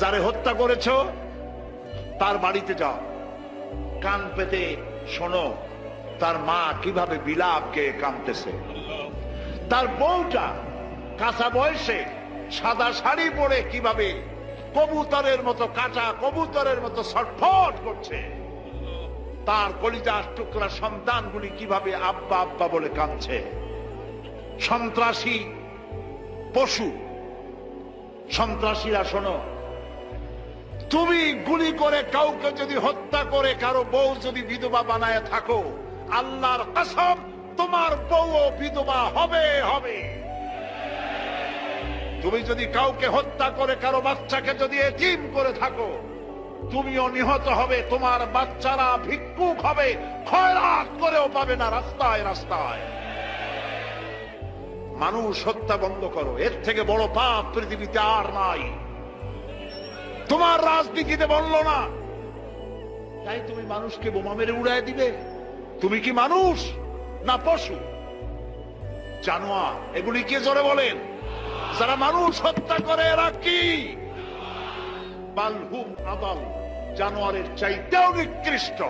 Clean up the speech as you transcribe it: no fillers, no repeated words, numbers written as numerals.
যারে হত্যা করেছ তার বাড়িতে যাও, কান পেতে শোনো তার মা কিভাবে বিলাপ গেয়ে কাঁদতেছে। তার বউটা কাঁচা বয়সে সাদা শাড়ি পরে কিভাবে কবুতরের মতো, কাঁচা কবুতরের মতো ছটফট করছে। তার কলিজার টুকরা সন্তানগুলি কিভাবে আব্বা আব্বা বলে কাঁদছে। সন্ত্রাসী পশু, সন্ত্রাসীরা শোনো, তুমি গুলি করে কাউকে যদি হত্যা করে কারো বউ যদি বিধবা বানায় থাকো, আল্লাহর কসম তোমার বউও বিধবা হবে হবে। তুমি যদি কাউকে হত্যা করে কারো বাচ্চাকে যদি এতিম করে থাকো, তুমিও নিহত হবে, তোমার বাচ্চারা ভিক্ষুক হবে, খয়রাত করেও পাবে না রাস্তায় রাস্তায়। মানুষ হত্যা বন্ধ করো, এর থেকে বড় পাপ পৃথিবীতে আর নাই। তোমার রাজনীতিতে বললো না তাই তুমি মানুষকে বোমা মেরে উড়ায় দিবে? তুমি কি মানুষ না পশু, জানোয়ার? এগুলি কে জোরে বলেন? যারা মানুষ হত্যা করে এরা কি? বালহুম আদাল, জানোয়ারের চাইতেও নিকৃষ্ট।